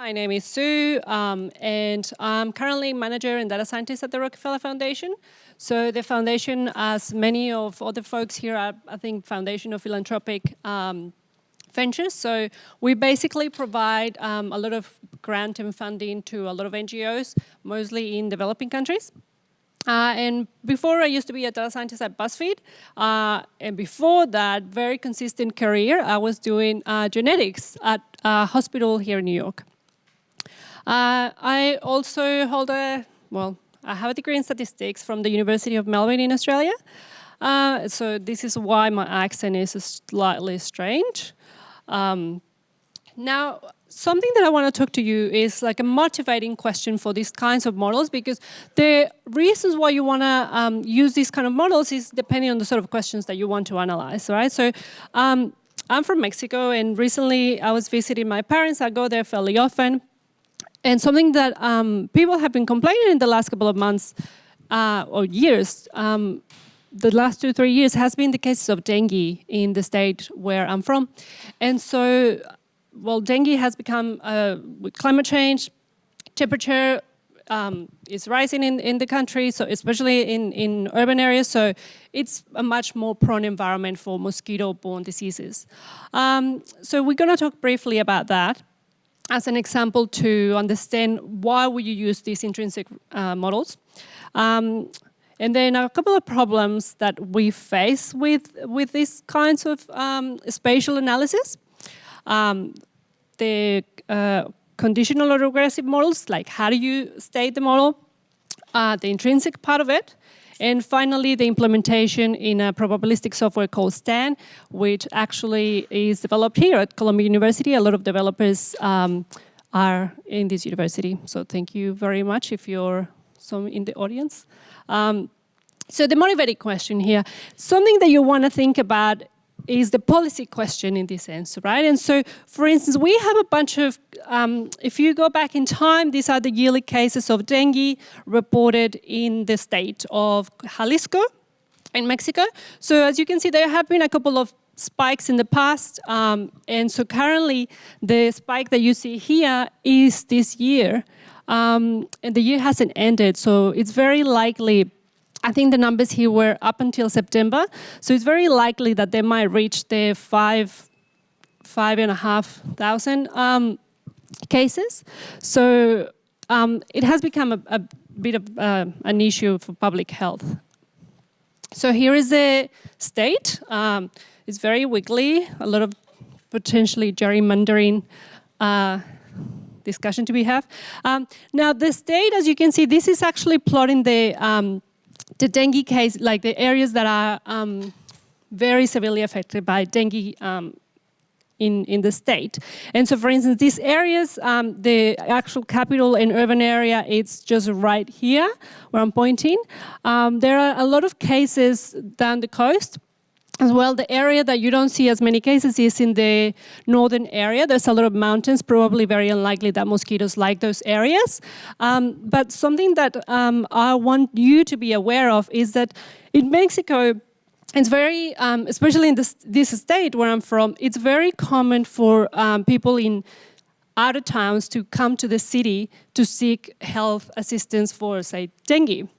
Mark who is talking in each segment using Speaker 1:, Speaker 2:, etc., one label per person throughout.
Speaker 1: my name is Sue, and I'm currently manager and data scientist at the Rockefeller Foundation. So the foundation, as many of other folks here, are, I think, foundation of philanthropic ventures. So we basically provide a lot of grant and funding to a lot of NGOs, mostly in developing countries. And before I used to be a data scientist at BuzzFeed, and before that, very consistent career, I was doing genetics at a hospital here in New York. I also hold I have a degree in statistics from the University of Melbourne in Australia. So this is why my accent is slightly strange. Now, something that I want to talk to you is like a motivating question for these kinds of models, because the reasons why you want to use these kind of models is depending on the sort of questions that you want to analyze, right? So I'm from Mexico, and recently I was visiting my parents. I go there fairly often. And something that people have been complaining in the last couple of months or years, the last 2-3 years, has been the cases of dengue in the state where I'm from. And so, well, dengue has become, with climate change, temperature is rising in the country, so especially in urban areas, so it's a much more prone environment for mosquito-borne diseases. So we're going to talk briefly about that as an example to understand why would you use these intrinsic models. And then a couple of problems that we face with these kinds of spatial analysis. The conditional autoregressive models, like how do you state the model, the intrinsic part of it, and finally the implementation in a probabilistic software called STAN, which actually is developed here at Columbia University. A lot of developers are in this university, so thank you very much if you're some in the audience. So the motivating question here, something that you want to think about is the policy question in this sense, right? And so, for instance, we have a bunch of, if you go back in time, these are the yearly cases of dengue reported in the state of Jalisco in Mexico. So as you can see, there have been a couple of spikes in the past. And so currently, the spike that you see here is this year. And the year hasn't ended, so it's very likely, I think the numbers here were up until September, so it's very likely that they might reach the 5,500 cases. So it has become a bit of an issue for public health. So here is the state. It's very wiggly, a lot of potentially gerrymandering discussion to be had. Now the state, as you can see, this is actually plotting the dengue case, like the areas that are very severely affected by dengue in the state. And so, for instance, these areas, the actual capital and urban area, it's just right here where I'm pointing. There are a lot of cases down the coast. As well, the area that you don't see as many cases is in the northern area. There's a lot of mountains, probably very unlikely that mosquitoes like those areas. But something that I want you to be aware of is that in Mexico, it's very, especially in this state where I'm from, it's very common for people in outer towns to come to the city to seek health assistance for, say, dengue.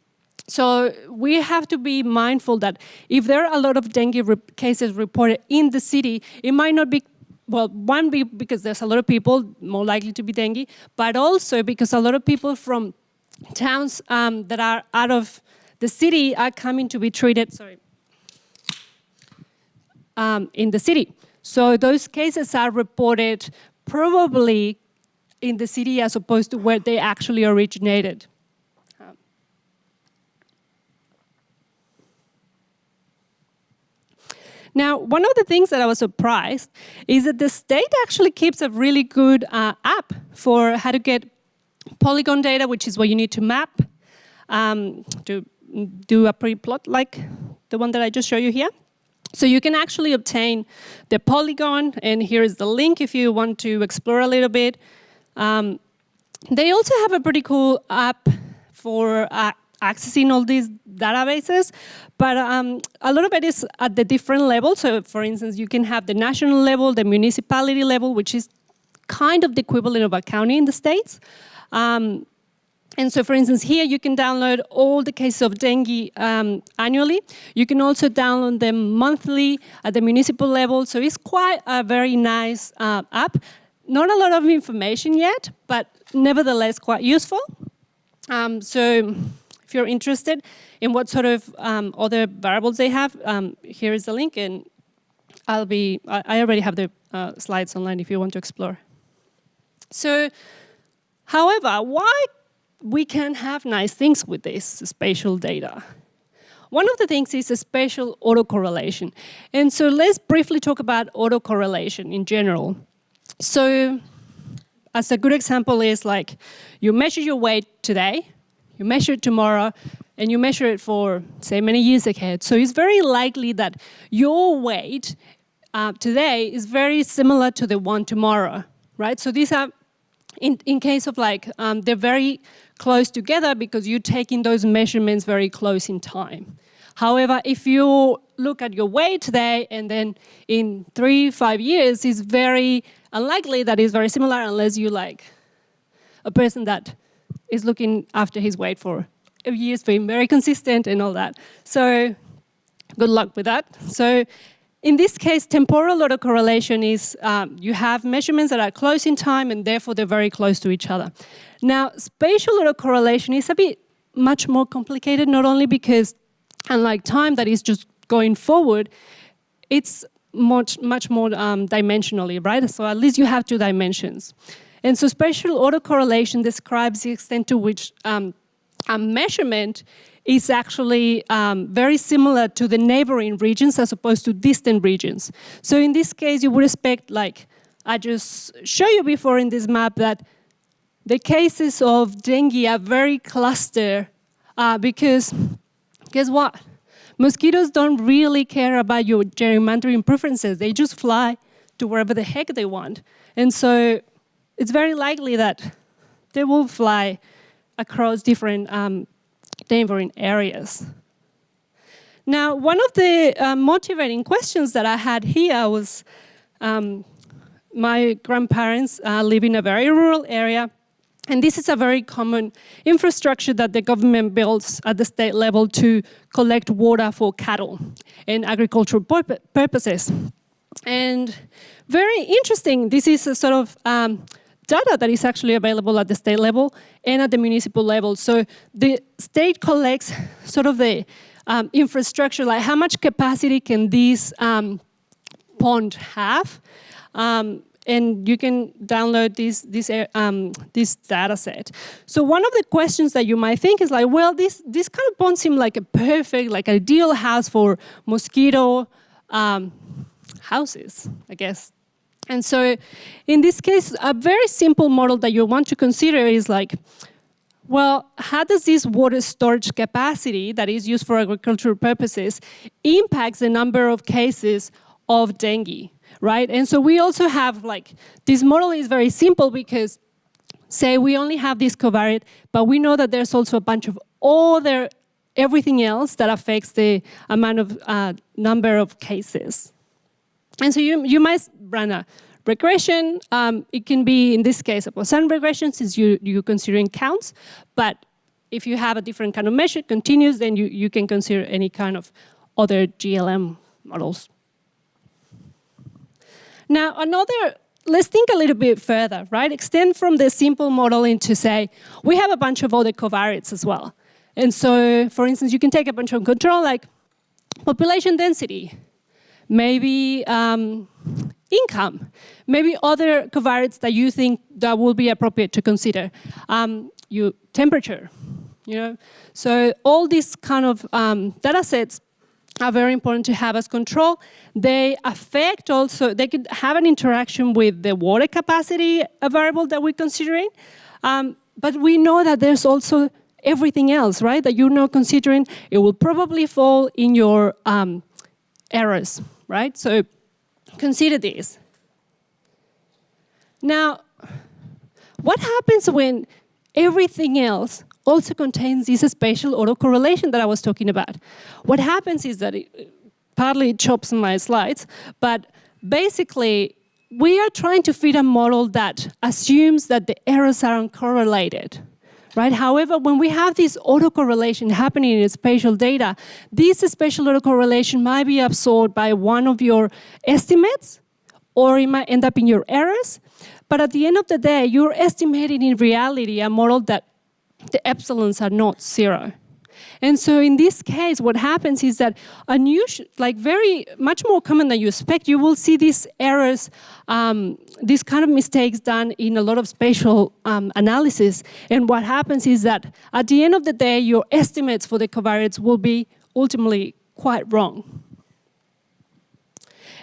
Speaker 1: So we have to be mindful that if there are a lot of dengue cases reported in the city, it might not be, well, one, because there's a lot of people more likely to be dengue, but also because a lot of people from towns that are out of the city are coming to be treated, in the city. So those cases are reported probably in the city as opposed to where they actually originated. Now, one of the things that I was surprised is that the state actually keeps a really good app for how to get polygon data, which is what you need to map, to do a pre-plot like the one that I just showed you here. So you can actually obtain the polygon, and here is the link if you want to explore a little bit. They also have a pretty cool app for accessing all these databases, but a lot of it is at the different levels. So for instance, you can have the national level, the municipality level, which is kind of the equivalent of a county in the States. And so, for instance, here you can download all the cases of dengue annually. You can also download them monthly at the municipal level. So it's quite a very nice app. Not a lot of information yet, but nevertheless quite useful. So if you're interested in what sort of other variables they have, here is the link, and I already have the slides online if you want to explore. So, however, why we can have nice things with this spatial data? One of the things is a spatial autocorrelation. And so let's briefly talk about autocorrelation in general. So as a good example is like you measure your weight today, you measure it tomorrow, and you measure it for, say, many years ahead. So it's very likely that your weight today is very similar to the one tomorrow, right? So these are, in case of like, they're very close together because you're taking those measurements very close in time. However, if you look at your weight today and then in 3-5 years, it's very unlikely that it's very similar unless you like a person that is looking after his weight for years, being very consistent and all that. So good luck with that. So in this case, temporal autocorrelation is you have measurements that are close in time and therefore they're very close to each other. Now, spatial autocorrelation is a bit much more complicated, not only because unlike time that is just going forward, it's much more dimensionally, right? So at least you have 2 dimensions. And so spatial autocorrelation describes the extent to which a measurement is actually very similar to the neighboring regions as opposed to distant regions. So in this case, you would expect, like I just showed you before in this map, that the cases of dengue are very clustered because guess what? Mosquitoes don't really care about your gerrymandering preferences. They just fly to wherever the heck they want. And so it's very likely that they will fly across different neighboring areas. Now, one of the motivating questions that I had here was my grandparents live in a very rural area, and this is a very common infrastructure that the government builds at the state level to collect water for cattle and agricultural purposes. And very interesting, this is a sort of data that is actually available at the state level and at the municipal level. So the state collects sort of the infrastructure, like how much capacity can this pond have? And you can download this data set. So one of the questions that you might think is like, well, this kind of pond seems like a perfect, like ideal house for mosquito houses, I guess. And so in this case, a very simple model that you want to consider is like, well, how does this water storage capacity that is used for agricultural purposes impacts the number of cases of dengue, right? And so we also have like, this model is very simple because, say, we only have this covariate, but we know that there's also a bunch of everything else that affects the amount of number of cases. And so you might run a regression. It can be, in this case, a Poisson regression since you're considering counts. But if you have a different kind of measure, continuous, then you can consider any kind of other GLM models. Now, let's think a little bit further, right? Extend from the simple model into, say, we have a bunch of other covariates as well. And so, for instance, you can take a bunch of control like population density, maybe income, maybe other covariates that you think that will be appropriate to consider. Your temperature, you know. So all these kind of data sets are very important to have as control. They affect also, they could have an interaction with the water capacity, a variable that we're considering. But we know that there's also everything else, right, that you're not considering. It will probably fall in your errors, right? So consider this. Now, what happens when everything else also contains this spatial autocorrelation that I was talking about? What happens is that partly it chops my slides, but basically we are trying to fit a model that assumes that the errors are uncorrelated, right? However, when we have this autocorrelation happening in spatial data, this spatial autocorrelation might be absorbed by one of your estimates, or it might end up in your errors. But at the end of the day, you're estimating in reality a model that the epsilons are not 0. And so in this case, what happens is that very much more common than you expect, you will see these errors, these kind of mistakes done in a lot of spatial analysis. And what happens is that at the end of the day, your estimates for the covariates will be ultimately quite wrong.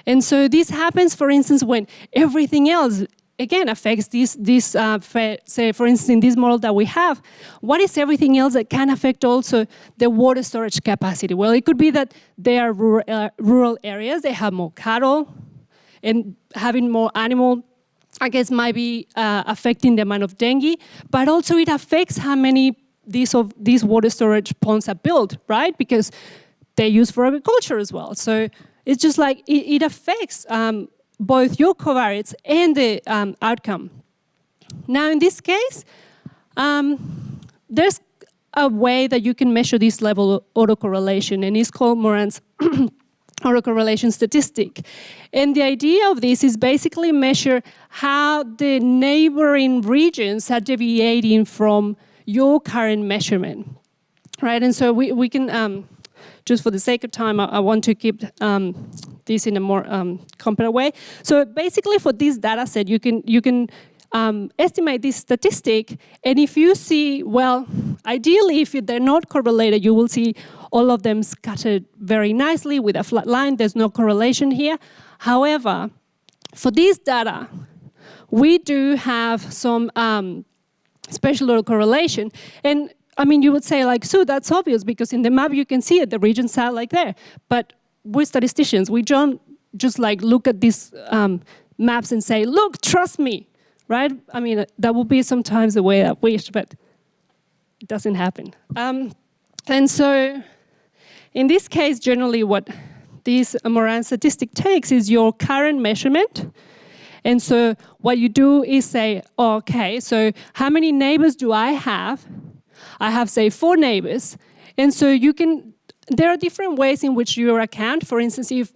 Speaker 1: And so this happens, for instance, when everything else again affects say, for instance, in this model that we have, what is everything else that can affect also the water storage capacity? Well, it could be that they are rural areas, they have more cattle, and having more animal, I guess, might be affecting the amount of dengue, but also it affects how many of these water storage ponds are built, right? Because they're used for agriculture as well. So it's just like it affects both your covariates and the outcome. Now, in this case, there's a way that you can measure this level of autocorrelation, and it's called Moran's autocorrelation statistic. And the idea of this is basically measure how the neighboring regions are deviating from your current measurement, right? And so we can, just for the sake of time, I want to keep this in a more compact way. So basically for this data set, you can estimate this statistic, and if you see, well, ideally if they're not correlated, you will see all of them scattered very nicely with a flat line. There's no correlation here. However, for this data, we do have some spatial autocorrelation. And I mean, you would say like, so that's obvious because in the map you can see it, the regions are like there. But we're statisticians. We don't just like look at these maps and say, look, trust me, right? I mean, that would be sometimes the way I wish, but it doesn't happen. And so in this case, generally what this Moran statistic takes is your current measurement. And so what you do is say, okay, so how many neighbors do I have? I have, say, 4 neighbors. And so there are different ways in which you account. For instance, if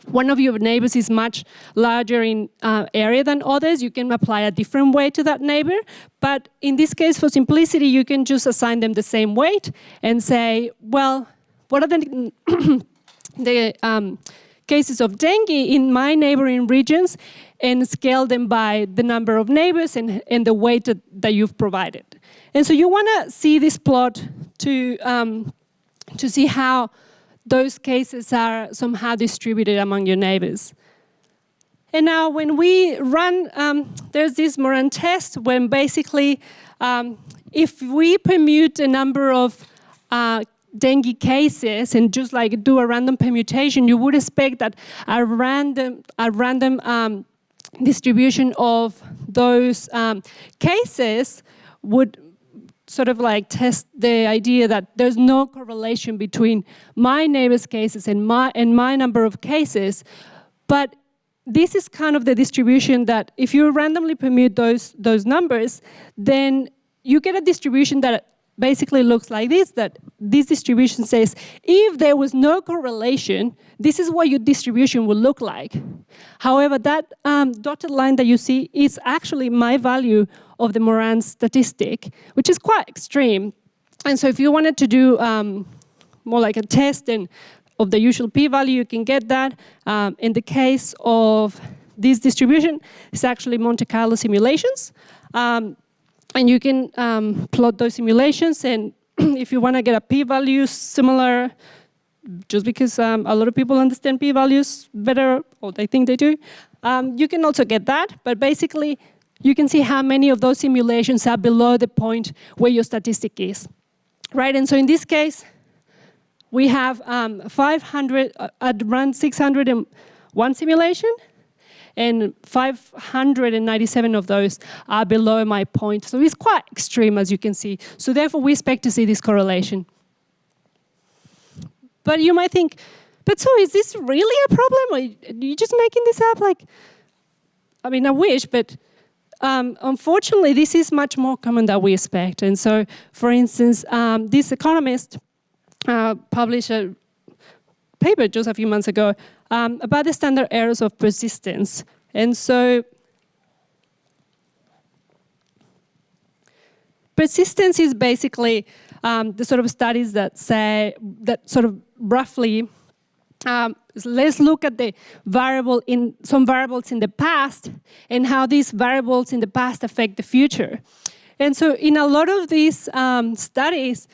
Speaker 1: one of your neighbors is much larger in area than others, you can apply a different weight to that neighbor. But in this case, for simplicity, you can just assign them the same weight and say, well, what are the cases of dengue in my neighboring regions, and scale them by the number of neighbors and the weight that you've provided. And so you want to see this plot to see how those cases are somehow distributed among your neighbors. And now when we run, there's this Moran test when basically if we permute a number of dengue cases and just like do a random permutation, you would expect that a random distribution of those cases would sort of like test the idea that there's no correlation between my neighbor's cases and my number of cases. But this is kind of the distribution that if you randomly permute those numbers, then you get a distribution that basically looks like this, that this distribution says, if there was no correlation, this is what your distribution would look like. However, that dotted line that you see is actually my value of the Moran statistic, which is quite extreme. And so if you wanted to do more like a test of the usual p-value, you can get that. In the case of this distribution, it's actually Monte Carlo simulations. And you can plot those simulations, and if you want to get a p-value similar, just because a lot of people understand p-values better, or they think they do, you can also get that. But basically, you can see how many of those simulations are below the point where your statistic is, right? And so in this case, we have 500, around 601 simulation, and 597 of those are below my point. So it's quite extreme, as you can see. So therefore, we expect to see this correlation. But you might think, but so is this really a problem? Or are you just making this up? Like, I mean, I wish, but unfortunately, this is much more common than we expect. And so, for instance, this economist published a paper just a few months ago about the standard errors of persistence. And so, persistence is basically the sort of studies that say, that sort of roughly, let's look at some variables in the past and how these variables in the past affect the future. And so in a lot of these studies,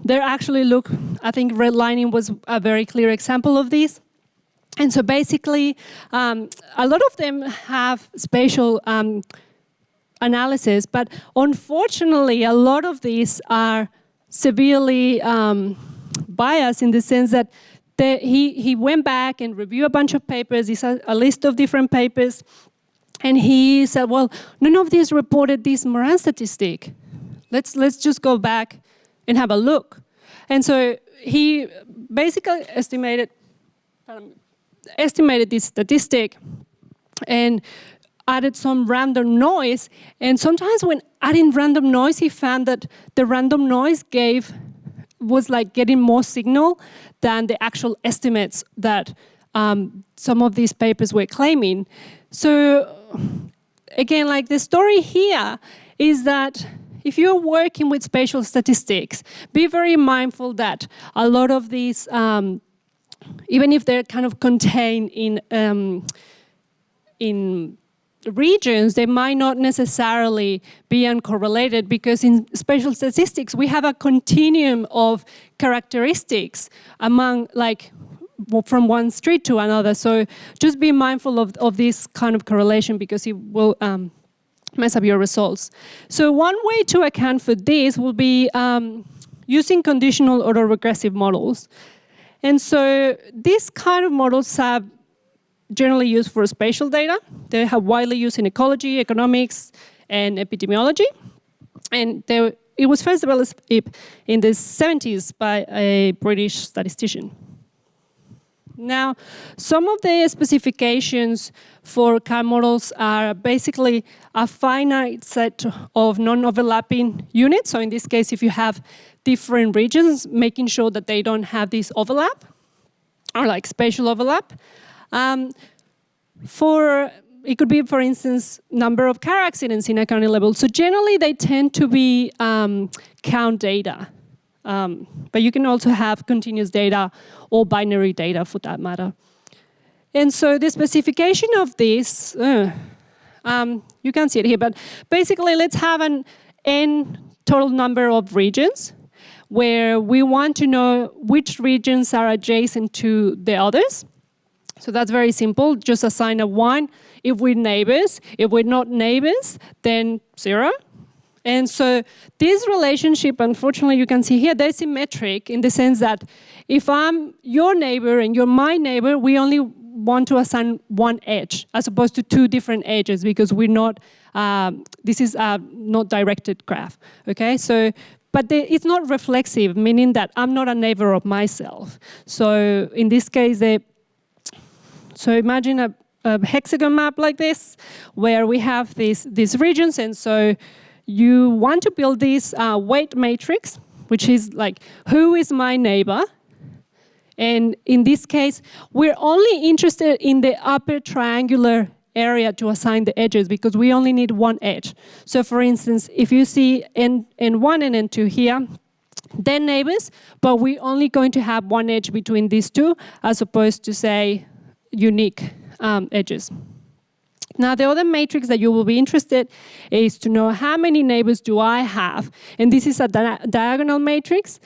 Speaker 1: they actually look, I think redlining was a very clear example of this. And so basically, a lot of them have spatial analysis, but unfortunately, a lot of these are severely biased in the sense that he went back and reviewed a bunch of papers. He saw a list of different papers, and he said, well, none of these reported this Moran statistic. Let's just go back and have a look. And so he basically estimated this statistic and added some random noise. And sometimes when adding random noise, he found that the random noise was like getting more signal than the actual estimates that some of these papers were claiming. So again, like the story here is that if you're working with spatial statistics, be very mindful that a lot of these, even if they're kind of contained in regions, they might not necessarily be uncorrelated, because in spatial statistics, we have a continuum of characteristics among, like, from one street to another. So just be mindful of this kind of correlation, because it will mess up your results. So one way to account for this will be using conditional autoregressive models. And so these kind of models have generally used for spatial data. They have widely used in ecology, economics, and epidemiology. And it was first developed in the 70s by a British statistician. Now, some of the specifications for CAR models are basically a finite set of non-overlapping units. So in this case, if you have different regions, making sure that they don't have this overlap, or like spatial overlap. It could be, for instance, number of car accidents in a county level. So generally, they tend to be count data. But you can also have continuous data or binary data for that matter. And so the specification of this, you can see it here, but basically let's have an n total number of regions where we want to know which regions are adjacent to the others. So that's very simple, just assign a 1 if we're neighbors. If we're not neighbors, then 0. And so this relationship, unfortunately, you can see here, they're symmetric in the sense that if I'm your neighbor and you're my neighbor, we only want to assign one edge as opposed to 2 different edges, because we're not, this is a not directed graph, okay? So, but it's not reflexive, meaning that I'm not a neighbor of myself. So in this case, so imagine a hexagon map like this, where we have these regions, and so you want to build this weight matrix, which is like, who is my neighbor? And in this case, we're only interested in the upper triangular area to assign the edges, because we only need one edge. So for instance, if you see N1 and N2 here, they're neighbors, but we're only going to have one edge between these two, as opposed to, say, unique edges. Now, the other matrix that you will be interested is to know how many neighbors do I have. And this is a diagonal matrix.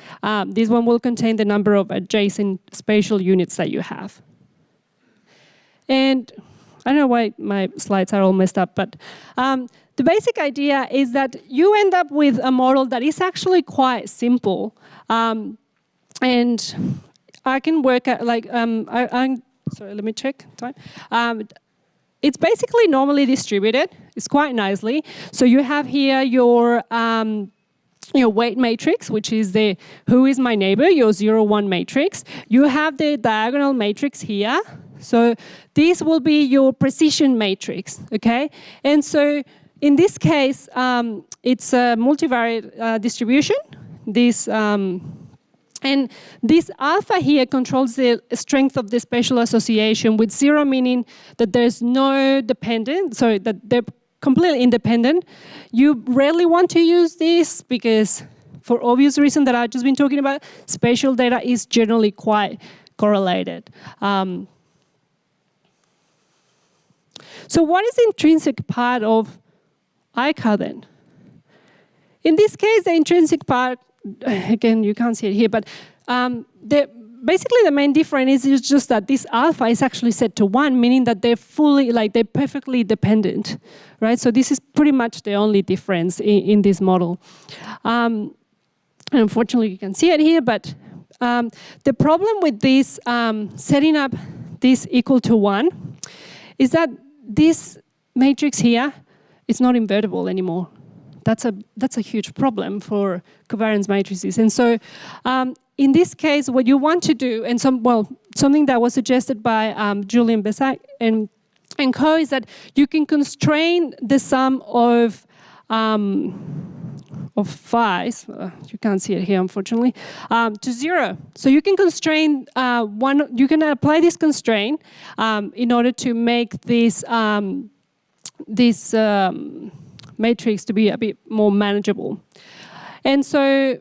Speaker 1: This one will contain the number of adjacent spatial units that you have. And I don't know why my slides are all messed up, but the basic idea is that you end up with a model that is actually quite simple. And I can work at, like, sorry, let me check time. It's basically normally distributed. It's quite nicely. So you have here your weight matrix, which is the who is my neighbor, your 0, 1 matrix. You have the diagonal matrix here. So this will be your precision matrix, okay? And so in this case, it's a multivariate distribution. And this alpha here controls the strength of the spatial association, with 0 meaning that there's no dependent, sorry, that they're completely independent. You rarely want to use this because, for obvious reason that I've just been talking about, spatial data is generally quite correlated. So what is the intrinsic part of ICAR then? In this case, the intrinsic part, again, you can't see it here, but basically the main difference is just that this alpha is actually set to 1, meaning that they're they're perfectly dependent, right? So this is pretty much the only difference in this model. And unfortunately, you can see it here, but the problem with this setting up this equal to 1 is that this matrix here is not invertible anymore. That's a huge problem for covariance matrices. And so in this case, what you want to do, and something that was suggested by Julian Besac and co, is that you can constrain the sum of phi's, you can't see it here unfortunately, to 0. So you can constrain you can apply this constraint in order to make this matrix to be a bit more manageable. And so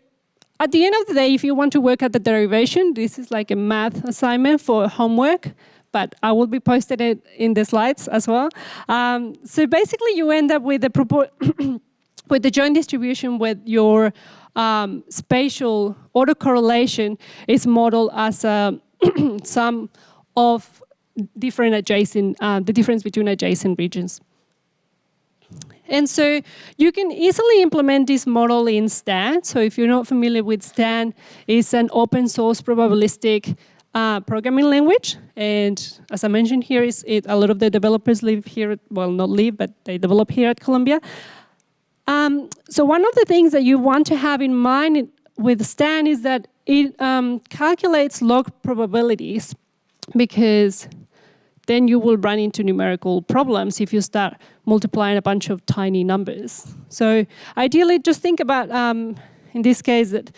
Speaker 1: at the end of the day, if you want to work at the derivation, this is like a math assignment for homework, but I will be posting it in the slides as well. So basically you end up with with the joint distribution with your spatial autocorrelation is modeled as a sum of different adjacent, the difference between adjacent regions. And so you can easily implement this model in STAN. So if you're not familiar with STAN, it's an open source probabilistic programming language. And as I mentioned here, a lot of the developers live here, well, not live, but they develop here at Columbia. So one of the things that you want to have in mind with STAN is that it calculates log probabilities, because then you will run into numerical problems if you start multiplying a bunch of tiny numbers. So ideally, just think about, in this case, that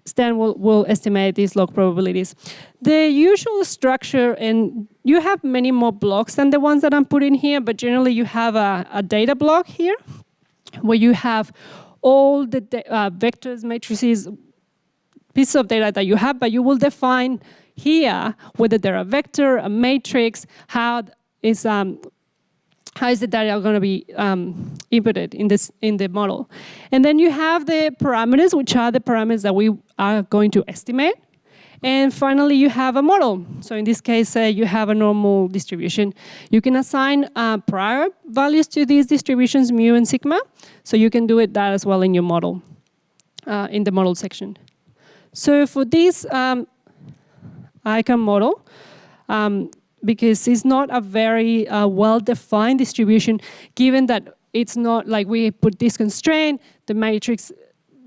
Speaker 1: STAN will estimate these log probabilities. The usual structure, and you have many more blocks than the ones that I'm putting here, but generally you have a data block here, where you have all the vectors, matrices, pieces of data that you have, but you will define here whether they're a vector, a matrix, how is the data going to be inputted in the model. And then you have the parameters, which are the parameters that we are going to estimate. And finally, you have a model. So in this case, you have a normal distribution. You can assign prior values to these distributions, mu and sigma. So you can do that as well in your model, in the model section. So for this ICAR model, because it's not a very well-defined distribution, given that it's not like we put this constraint, the matrix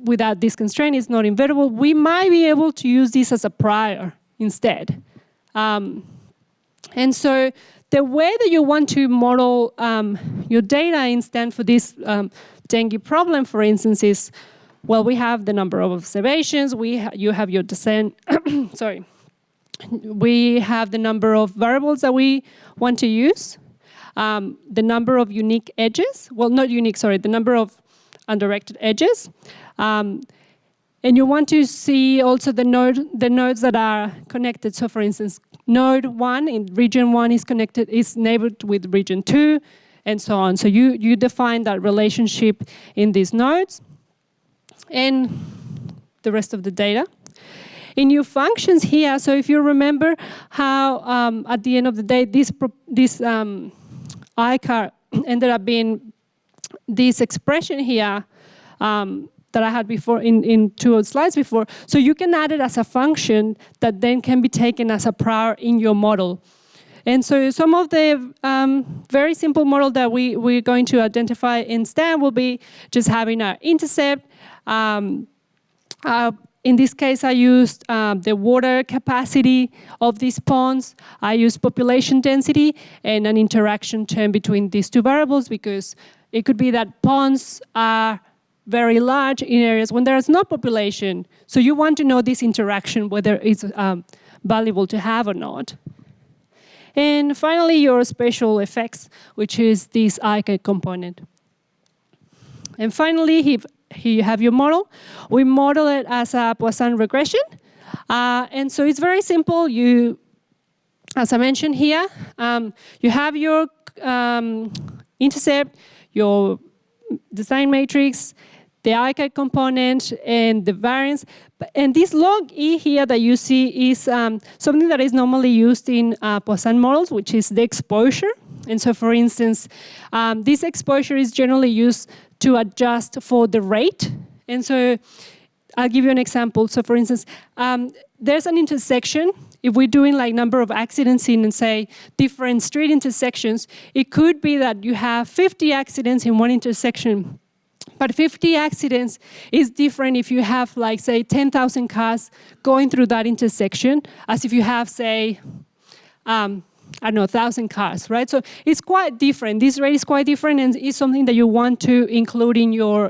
Speaker 1: without this constraint is not invertible, we might be able to use this as a prior instead. And so the way that you want to model your data instead for this dengue problem, for instance, is, well, we have the number of observations, you have your descent, sorry. We have the number of variables that we want to use, the number of unique edges, well, not unique, sorry, the number of undirected edges. And you want to see also the nodes that are connected. So for instance, node 1 in region 1 is neighbored with region 2, and so on. So you define that relationship in these nodes and the rest of the data. In your functions here, so if you remember how at the end of the day, this ICAR ended up being this expression here that I had before in 2 slides before. So you can add it as a function that then can be taken as a prior in your model. And so some of the very simple model that we're going to identify in STAN will be just having our intercept, in this case, I used the water capacity of these ponds. I used population density and an interaction term between these two variables, because it could be that ponds are very large in areas when there is no population. So you want to know this interaction, whether it's valuable to have or not. And finally, your spatial effects, which is this ICAR component. And finally, here you have your model. We model it as a Poisson regression. And so it's very simple. You, as I mentioned here, you have your intercept, your design matrix, the ICAR component, and the variance. And this log E here that you see is something that is normally used in Poisson models, which is the exposure. And so, for instance, this exposure is generally used to adjust for the rate. And so I'll give you an example. So, for instance, there's an intersection. If we're doing like number of accidents in, and say, different street intersections, it could be that you have 50 accidents in one intersection. But 50 accidents is different if you have, like, say, 10,000 cars going through that intersection, as if you have, say, I don't know, 1,000 cars, right? So it's quite different. This rate is quite different, and it's something that you want to include in your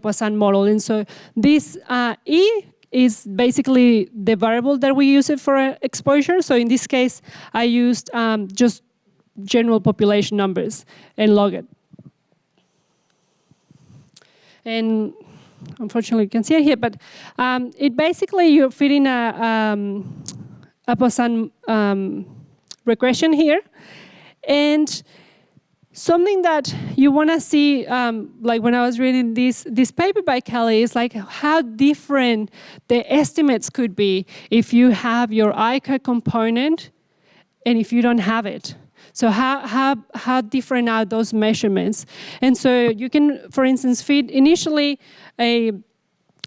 Speaker 1: Poisson model. And so this E is basically the variable that we use it for exposure. So in this case, I used just general population numbers and log it. And unfortunately, you can see it here, but it basically, you're fitting a Poisson regression here. And something that you want to see, like when I was reading this paper by Kelly, is like how different the estimates could be if you have your ICAR component and if you don't have it. So how different are those measurements? And so you can, for instance, feed initially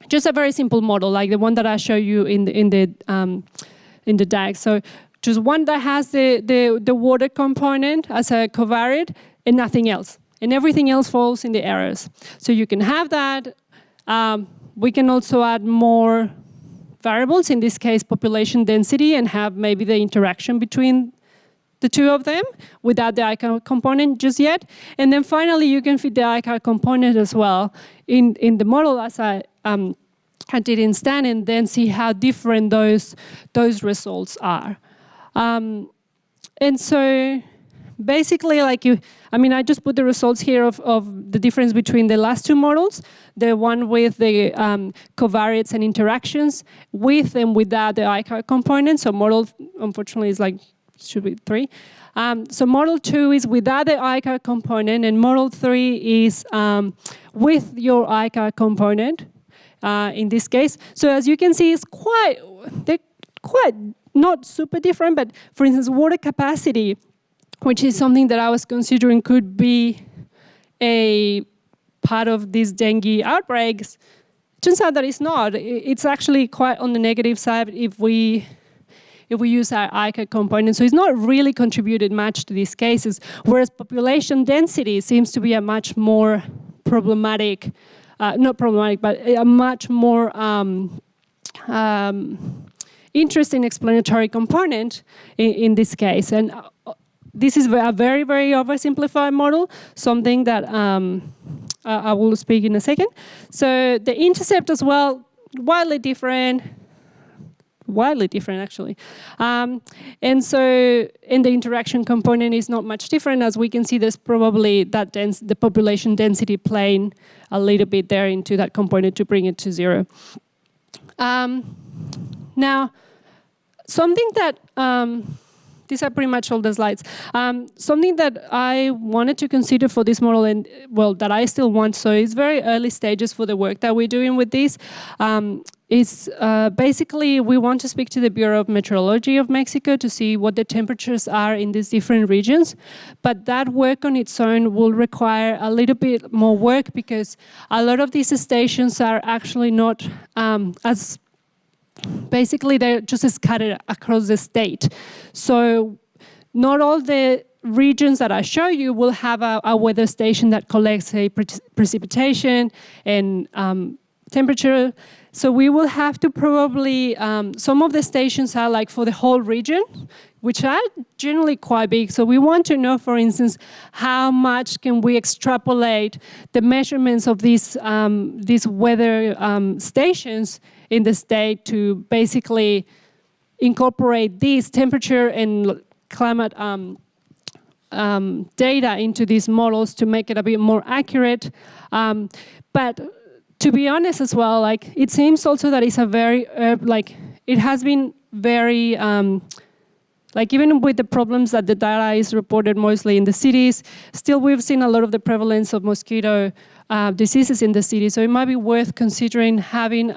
Speaker 1: just a very simple model, like the one that I show you in the DAG. So just one that has the water component as a covariate and nothing else. And everything else falls in the errors. So you can have that. We can also add more variables, in this case population density, and have maybe the interaction between the two of them without the ICAR component just yet. And then finally, you can fit the ICAR component as well in the model, as I did in Stan, and then see how different those results are. And so basically, like I just put the results here of the difference between the last two models, the one with the covariates and interactions, with and without the ICAR component. So model, unfortunately, is like, should be 3. So model 2 is without the ICAR component, and model 3 is with your ICAR component in this case. So as you can see, they're quite not super different, but for instance, water capacity, which is something that I was considering could be a part of these dengue outbreaks, turns out that it's not. It's actually quite on the negative side if we use our ICAR component. So it's not really contributed much to these cases, whereas population density seems to be a much more problematic, not problematic, but a much more interesting explanatory component in this case. And this is a very, very oversimplified model, something that I will speak in a second. So the intercept as well, wildly different actually. And so in the interaction component is not much different. As we can see, there's probably that the population density playing a little bit there into that component to bring it to 0. Now, something that, these are pretty much all the slides. Something that I wanted to consider for this model, and well, that I still want, so it's very early stages for the work that we're doing with this, is basically we want to speak to the Bureau of Meteorology of Mexico to see what the temperatures are in these different regions. But that work on its own will require a little bit more work, because a lot of these stations are actually not as, basically they're just scattered across the state. So not all the regions that I show you will have a weather station that collects precipitation and temperature. So we will have to probably, some of the stations are like for the whole region, which are generally quite big. So we want to know, for instance, how much can we extrapolate the measurements of these weather stations in the state to basically incorporate these temperature and climate data into these models to make it a bit more accurate. But to be honest as well, like it seems also that it's a very, it has been very, like even with the problems that the data is reported mostly in the cities, still we've seen a lot of the prevalence of mosquito diseases in the city. So it might be worth considering having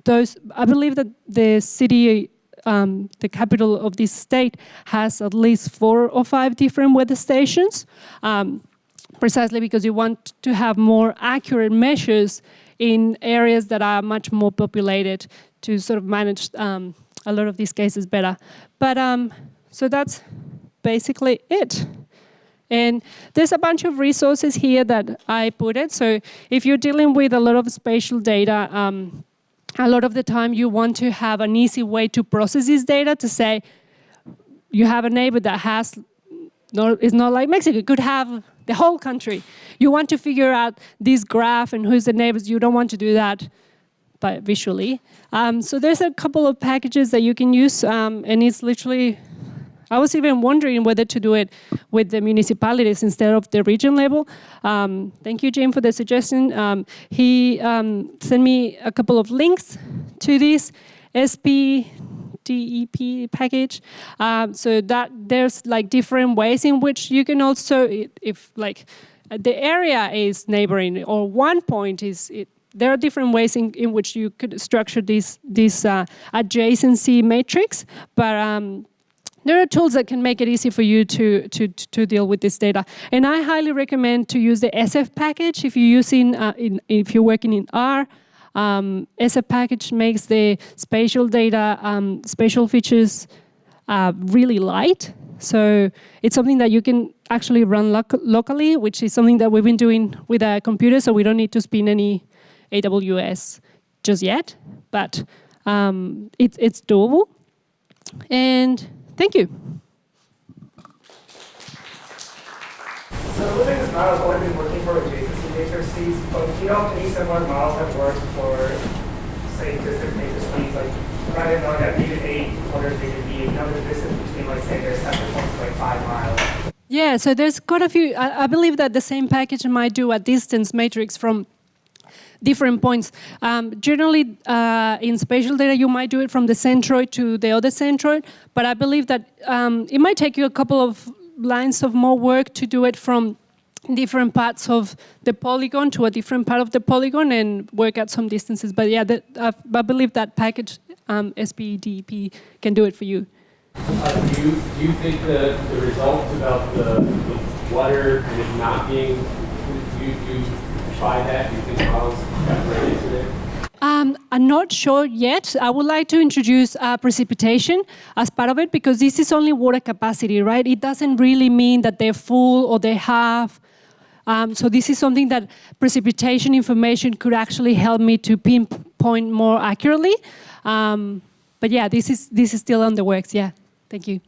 Speaker 1: those. I believe that the city, the capital of this state, has at least 4 or 5 different weather stations, precisely because you want to have more accurate measures in areas that are much more populated to sort of manage a lot of these cases better. But so that's basically it. And there's a bunch of resources here that I put it. So if you're dealing with a lot of spatial data, a lot of the time you want to have an easy way to process this data to say, you have a neighbor that has, it's not like Mexico, it could have the whole country. You want to figure out this graph and who's the neighbors. You don't want to do that by visually. So there's a couple of packages that you can use, and it's literally, I was even wondering whether to do it with the municipalities instead of the region level. Thank you, Jim, for the suggestion. He sent me a couple of links to this SPDEP package. So that there's like different ways in which you can also, if like the area is neighboring or one point is, there are different ways in which you could structure this adjacency matrix, but there are tools that can make it easy for you to deal with this data. And I highly recommend to use the SF package if you're using, if you're working in R. SF package makes the spatial data, spatial features really light. So it's something that you can actually run locally, which is something that we've been doing with a computer, so we don't need to spin any AWS just yet, but it's doable. And thank you.
Speaker 2: So looking at this model has only been working for adjacency matrices, but do you know if any similar models have worked for, say, distance matrices, like rather than knowing that region A corners region B, you know the distance between, like, say, their separate points like 5 miles?
Speaker 1: Yeah, so there's quite a few. I believe that the same package might do a distance matrix from different points. Generally, in spatial data, you might do it from the centroid to the other centroid, but I believe that it might take you a couple of lines of more work to do it from different parts of the polygon to a different part of the polygon and work out some distances. But yeah, I believe that package, SPDEP, can do it for you.
Speaker 3: Do you think the results about the water kind of not being, do you try that? Do you think models got ready today?
Speaker 1: I'm not sure yet. I would like to introduce precipitation as part of it because this is only water capacity, right? It doesn't really mean that they're full or they have. So this is something that precipitation information could actually help me to pinpoint more accurately. But yeah, this is still on the works. Yeah, thank you.